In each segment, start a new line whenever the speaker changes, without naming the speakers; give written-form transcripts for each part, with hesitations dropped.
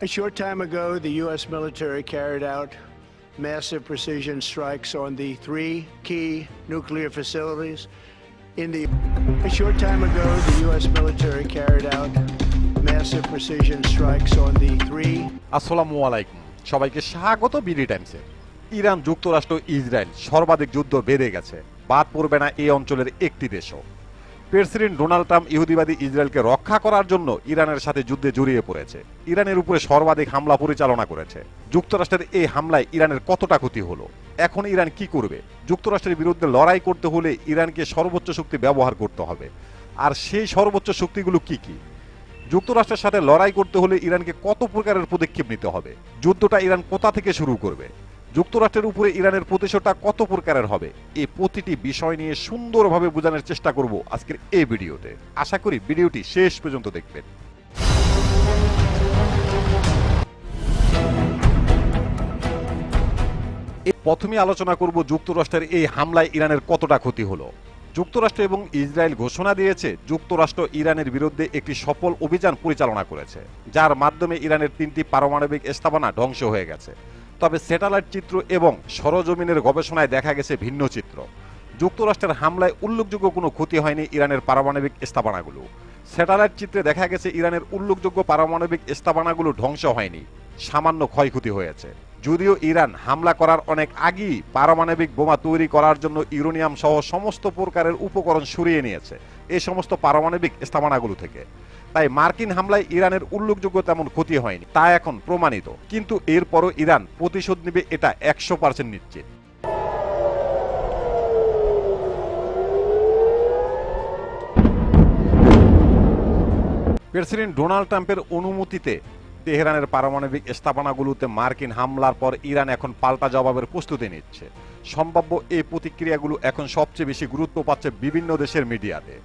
A short time ago, the U.S. military carried out massive precision strikes on the three key nuclear facilities in the... A short time ago, the U.S. military carried out massive precision strikes on the three...
আসসালামু আলাইকুম, সবাইকে স্বাগত BD টাইমসে। Iran, যুক্তরাষ্ট্র, Israel সর্বাধিক যুদ্ধ বেড়ে গেছে, বাদ পড়বে না এই অঞ্চলের একটি দেশও। প্রেসিডেন্ট ডোনাল্ড ট্রাম্প ইহুদিবাদী ইসরায়েলকে রক্ষা করার জন্য ইরানের সাথে যুদ্ধে জড়িয়ে পড়েছে। ইরানের উপরে সর্বাধিক হামলা পরিচালনা করেছে। যুক্তরাষ্ট্রের এই হামলায় ইরানের কতটা ক্ষতি হলো, এখন ইরান কি করবে? যুক্তরাষ্ট্রের বিরুদ্ধে লড়াই করতে হলে ইরানকে সর্বোচ্চ শক্তি ব্যবহার করতে হবে, আর সেই সর্বোচ্চ শক্তিগুলো কি কি? যুক্তরাষ্ট্রের সাথে লড়াই করতে হলে ইরানকে কত প্রকারের পদক্ষেপ নিতে হবে? যুদ্ধটা ইরান কোথা থেকে শুরু করবে? যুক্তরাষ্ট্রের উপরে ইরানের প্রতিশোধটা কত প্রকারের হবে? এই প্রতিটি বিষয় নিয়ে সুন্দরভাবে বোঝানোর চেষ্টা করব আজকের এই ভিডিওতে। আশা করি ভিডিওটি শেষ পর্যন্ত দেখবেন। প্রথমে আলোচনা করব যুক্তরাষ্ট্রের এই হামলায় ইরানের কতটা ক্ষতি হলো। যুক্তরাষ্ট্র এবং ইসরায়েল ঘোষণা দিয়েছে যুক্তরাষ্ট্র ইরানের বিরুদ্ধে একটি সফল অভিযান পরিচালনা করেছে, যার মাধ্যমে ইরানের 3টি পারমাণবিক স্থাপনা ধ্বংস হয়ে গেছে। তবে স্যাটেলাইট চিত্র এবং সরজমিনের গবেষণায় দেখা গেছে ভিন্ন চিত্র। যুক্তরাষ্ট্রের হামলায় উল্লেখযোগ্য কোনো ক্ষতি হয়নি ইরানের পারমাণবিক স্থাপনাগুলো। স্যাটেলাইট চিত্রে দেখা গেছে ইরানের উল্লেখযোগ্য পারমাণবিক স্থাপনাগুলো ধ্বংস হয়নি, সামান্য ক্ষয়ক্ষতি হয়েছে। যদিও ইরান হামলা করার অনেক আগেই পারমাণবিক বোমা তৈরি করার জন্য ইউরেনিয়াম সহ সমস্ত প্রকারের উপকরণ সরিয়ে নিয়েছে এই সমস্ত পারমাণবিক স্থাপনাগুলো থেকে। তাই মার্কিন হামলায় ইরানের উল্লেখযোগ্য তেমন ক্ষতি হয়নি, তা এখন প্রমাণিত। কিন্তু এরপরও ইরান প্রতিশোধ নেবে, এটা 100% নিশ্চিত। প্রেসিডেন্ট ডোনাল্ড ট্রাম্পের অনুমতিতে তেহরানের পারমাণবিক স্থাপনাগুলোতে মার্কিন হামলার পর ইরান এখন পাল্টা জবাবের প্রস্তুতি নিচ্ছে। সম্ভাব্য এই প্রতিক্রিয়াগুলো এখন সবচেয়ে বেশি গুরুত্ব পাচ্ছে বিভিন্ন দেশের মিডিয়াতে।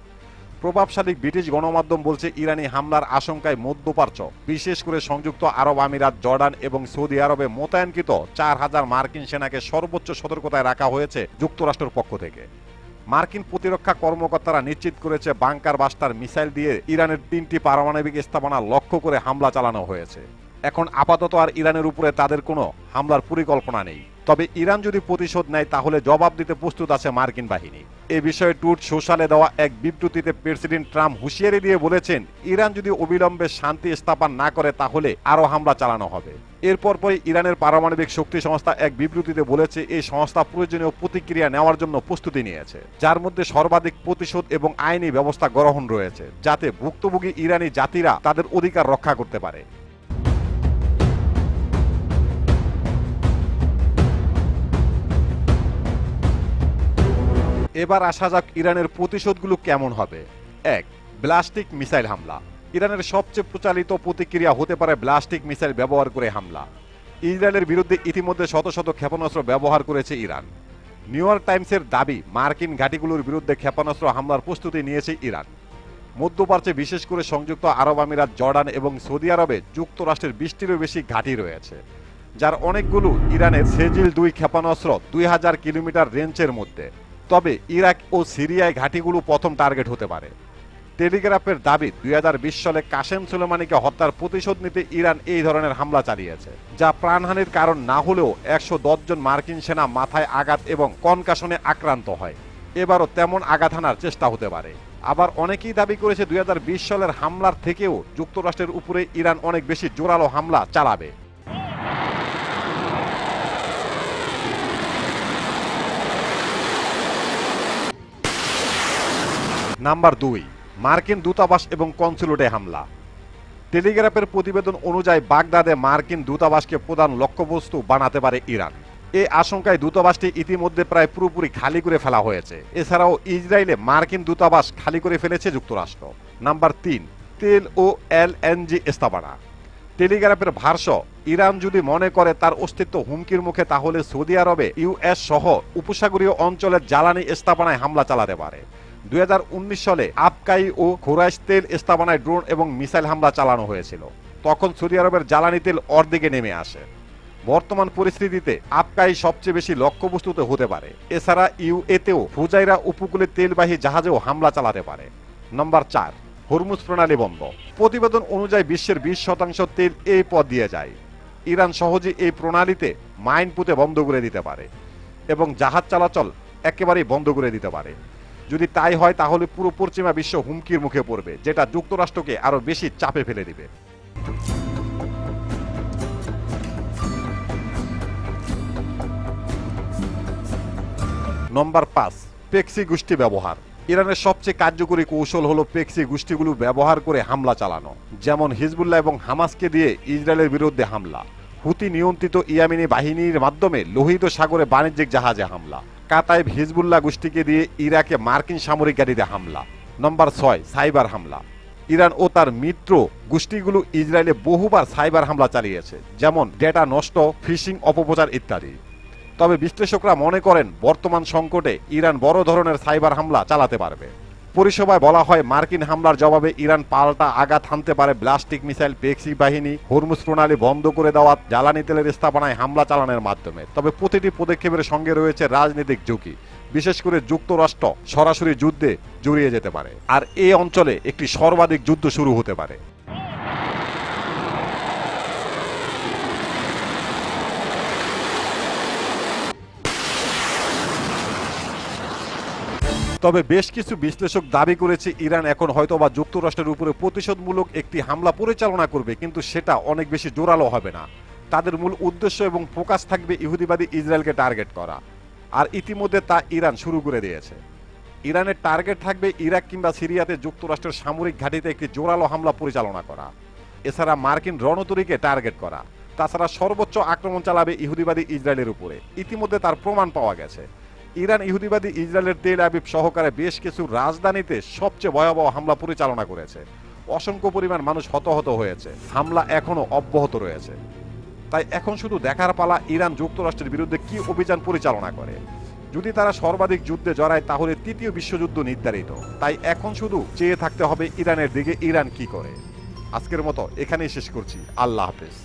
প্রভাবশালী ব্রিটিশ গণমাধ্যম বলছে ইরানি হামলার আশঙ্কায় মধ্যপ্রাচ্য, বিশেষ করে সংযুক্ত আরব আমিরাত, জর্ডান এবং সৌদি আরবে মোতায়েনকৃত 4000 মার্কিন সেনাকে সর্বোচ্চ সতর্কতায় রাখা হয়েছে যুক্তরাষ্ট্রের পক্ষ থেকে। মার্কিন প্রতিরক্ষা কর্মকর্তারা নিশ্চিত করেছে বাংকার বাস্টার মিসাইল দিয়ে ইরানের 3টি পারমাণবিক স্থাপনা লক্ষ্য করে হামলা চালানো হয়েছে। এখন আপাতত আর ইরানের উপরে তাদের কোনো হামলার পরিকল্পনা নেই। তবে ইরান যদি প্রতিশোধ নেয় তাহলে জবাব দিতে প্রস্তুত আছে মার্কিন বাহিনী। এ বিষয়ে ট্রুথ সোশ্যালে দেওয়া এক বিবৃতিতে প্রেসিডেন্ট ট্রাম্প হুঁশিয়ারি দিয়ে বলেছেন, ইরান যদি অবিলম্বে শান্তি স্থাপন না করে তাহলে আরও হামলা চালানো হবে। এরপর ইরানের পারমাণবিক শক্তি সংস্থা এক বিবৃতিতে বলেছে এই সংস্থা প্রয়োজনীয় প্রতিক্রিয়া নেওয়ার জন্য প্রস্তুতি নিয়েছে, যার মধ্যে সর্বাধিক প্রতিশোধ এবং আইনি ব্যবস্থা গ্রহণ রয়েছে, যাতে ভুক্তভোগী ইরানি জাতিরা তাদের অধিকার রক্ষা করতে পারে। এবার আসা যাক ইরানের প্রতিশোধগুলো কেমন হবে। 1. ব্লাস্টিক মিসাইল হামলা। ইরানের সবচেয়ে প্রচারিত প্রতিক্রিয়া হতে পারে ব্লাস্টিক মিসাইল ব্যবহার করে হামলা। ইসরায়েলের বিরুদ্ধে ইতিমধ্যে শত শত ক্ষেপণাস্ত্র ব্যবহার করেছে ইরান। নিউ ইয়র্ক টাইমসের দাবি, মার্কিন ঘাঁটিগুলোর বিরুদ্ধে ক্ষেপণাস্ত্র হামলার প্রস্তুতি নিয়েছে ইরান। মধ্যপ্রাচ্যে বিশেষ করে সংযুক্ত আরব আমিরাত, জর্ডান এবং সৌদি আরবে যুক্তরাষ্ট্রের 20টিরও বেশি ঘাঁটি রয়েছে, যার অনেকগুলো ইরানের সেজিল 2 ক্ষেপণাস্ত্র 2000 কিলোমিটার রেঞ্জের মধ্যে। তবে ইরাক ও সিরিয়ায় ঘাঁটিগুলো প্রথম টার্গেট হতে পারে। টেলিগ্রাফের দাবি, 2020 সালে কাসেম সুলেমানিকে হত্যার প্রতিশোধ নিতে ইরান এই ধরনের হামলা চালিয়েছে, যা প্রাণহানির কারণ না হলেও 110 জন মার্কিন সেনা মাথায় আঘাত এবং কনকাশনে আক্রান্ত হয়। এবারও তেমন আঘাত হানার চেষ্টা হতে পারে। আবার অনেকেই দাবি করেছে 2020 সালের হামলার থেকেও যুক্তরাষ্ট্রের উপরে ইরান অনেক বেশি জোরালো হামলা চালাবে। নাম্বার 2, মার্কিন দূতাবাস এবং কনসুলেটে হামলা। টেলিগ্রাফের প্রতিবেদন অনুযায়ী বাগদাদে মার্কিন দূতাবাসকে প্রধান লক্ষ্যবস্তু বানাতে পারে ইরান। এই আশঙ্কায় দূতাবাসটি ইতিমধ্যে প্রায় পুরোপুরি খালি করে ফেলা হয়েছে। এছাড়াও ইসরায়েলে মার্কিন দূতাবাস খালি করে ফেলেছে যুক্তরাষ্ট্র। নাম্বার 3, তেল ও এলএনজি স্থাপনা। টেলিগ্রাফের ভাষ্য, ইরান যদি মনে করে তার অস্তিত্ব হুমকির মুখে তাহলে সৌদি আরবে ইউএস সহ উপসাগরীয় অঞ্চলের জ্বালানি স্থাপনায় হামলা চালাতে পারে। 2019 সালে আবকাই ও খোরাইশ তেল স্থাপনায় ড্রোন এবং মিসাইল হামলা চালানো হয়েছিল। তখন সৌদি আরবের জ্বালানি তেল অর্ধেকে নেমে আসে। বর্তমান পরিস্থিতিতে আবকাই সবচেয়ে বেশি লক্ষ্যবস্তুতে হতে পারে। এছাড়া ইউএতেও ফুজাইরা উপকূলে তেলবাহী জাহাজেও হামলা চালাতে পারে। নাম্বার 4, হরমুজ প্রণালী বন্ধ। প্রতিবেদন অনুযায়ী বিশ্বের 20% তেল এই পথ দিয়ে যায়। ইরান সহজে এই প্রণালীতে মাইন পুঁতে বন্ধ করে দিতে পারে এবং জাহাজ চলাচল একেবারেই বন্ধ করে দিতে পারে। যদি তাই হয় তাহলে পুরো পশ্চিমা বিশ্ব হুমকির মুখে পড়বে, যেটা যুক্তরাষ্ট্রকে আরো বেশি চাপে ফেলে দিবে। নম্বর 5, পেক্সি গোষ্ঠী ব্যবহার। ইরানের সবচেয়ে কার্যকরী কৌশল হলো পেক্সি গোষ্ঠীগুলো ব্যবহার করে হামলা চালানো, যেমন হিজবুল্লাহ এবং হামাসকে দিয়ে ইসরায়েলের বিরুদ্ধে হামলা, হুতি নিয়ন্ত্রিত ইয়েমেনি বাহিনীর মাধ্যমে লোহিত সাগরে বাণিজ্যিক জাহাজে হামলা, কাতাইব হিজবুল্লাহ গোষ্ঠীকে দিয়ে ইরাকে মার্কিন সামরিক গাড়িতে হামলা। নম্বর 6, সাইবার হামলা। ইরান ও তার মিত্র গোষ্ঠীগুলো ইসরায়েলে বহুবার সাইবার হামলা চালিয়েছে, যেমন ডেটা নষ্ট, ফিশিং অপপ্রচার ইত্যাদি। তবে বিশ্লেষকরা মনে করেন বর্তমান সংকটে ইরান বড় ধরনের সাইবার হামলা চালাতে পারবে। পরিসভায় বলা হয় মার্কিন হামলার জবাবে ইরান পাল্টা আঘাত হানতে পারে ব্লাস্টিক মিসাইল, পেক্সি বাহিনী, হরমুজ প্রণালী বন্ধ করে দেওয়া, জ্বালানি তেলের স্থাপনায় হামলা চালানোর মাধ্যমে। তবে প্রতিটি পদক্ষেপের সঙ্গে রয়েছে রাজনৈতিক ঝুঁকি, বিশেষ করে যুক্তরাষ্ট্র সরাসরি যুদ্ধে জড়িয়ে যেতে পারে, আর এই অঞ্চলে একটি সর্বাধিক যুদ্ধ শুরু হতে পারে। তবে বেশ কিছু বিশ্লেষক দাবি করেছে ইরান এখন হয়তোবা যুক্তরাষ্ট্রের উপরে প্রতিশোধমূলক একটি হামলা পরিচালনা করবে, কিন্তু সেটা অনেক বেশি জোরালো হবে না। তাদের মূল উদ্দেশ্য এবং ফোকাস থাকবে ইহুদিবাদী ইসরায়েলকে টার্গেট করা, আর ইতিমধ্যে তা ইরান শুরু করে দিয়েছে। ইরানের টার্গেট থাকবে ইরাক কিংবা সিরিয়াতে যুক্তরাষ্ট্রের সামরিক ঘাঁটিতে একটি জোরালো হামলা পরিচালনা করা, এছাড়া মার্কিন রণতরীকে টার্গেট করা। তাছাড়া সর্বোচ্চ আক্রমণ চালাবে ইহুদিবাদী ইসরায়েলের উপরে, ইতিমধ্যে তার প্রমাণ পাওয়া গেছে। ইরান ইহুদিবাদী ইসরায়েলের তেল আবিব সহকারে বেশ কিছু রাজধানীতে সবচেয়ে ভয়াবহ হামলা পরিচালনা করেছে। অসংখ্য পরিমাণ মানুষ হতাহত হয়েছে, হামলা এখনো অব্যাহত রয়েছে। তাই এখন শুধু দেখার পালা ইরান যুক্তরাষ্ট্রের বিরুদ্ধে কি অভিযান পরিচালনা করে। যদি তারা সর্বাধিক যুদ্ধে জড়ায় তাহলে তৃতীয় বিশ্বযুদ্ধ নির্ধারিত। তাই এখন শুধু চেয়ে থাকতে হবে ইরানের দিকে, ইরান কি করে। আজকের মতো এখানেই শেষ করছি। আল্লাহ হাফেজ।